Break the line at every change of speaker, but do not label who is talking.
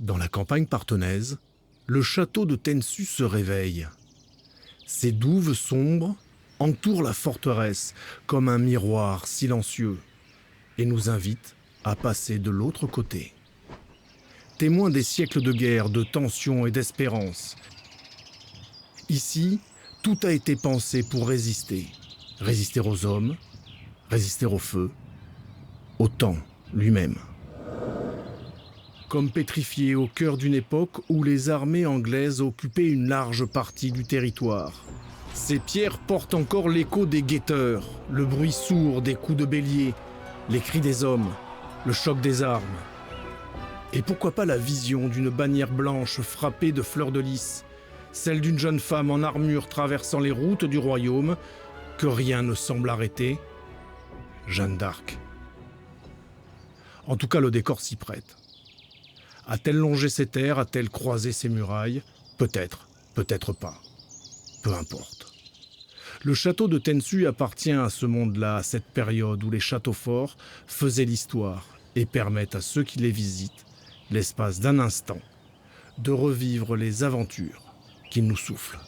Dans la campagne partenaise, le château de Tensu se réveille. Ses douves sombres entourent la forteresse comme un miroir silencieux et nous invitent à passer de l'autre côté. Témoins des siècles de guerre, de tension et d'espérance. Ici, tout a été pensé pour résister. Résister aux hommes, résister au feu, au temps lui-même. Comme pétrifié au cœur d'une époque où les armées anglaises occupaient une large partie du territoire. Ces pierres portent encore l'écho des guetteurs, le bruit sourd des coups de bélier, les cris des hommes, le choc des armes. Et pourquoi pas la vision d'une bannière blanche frappée de fleurs de lys, celle d'une jeune femme en armure traversant les routes du royaume, que rien ne semble arrêter, Jeanne d'Arc. En tout cas, le décor s'y prête. A-t-elle longé ces terres, a-t-elle croisé ces murailles? Peut-être, peut-être pas. Peu importe. Le château de Tensu appartient à ce monde-là, à cette période où les châteaux forts faisaient l'histoire et permettent à ceux qui les visitent, l'espace d'un instant, de revivre les aventures qu'ils nous soufflent.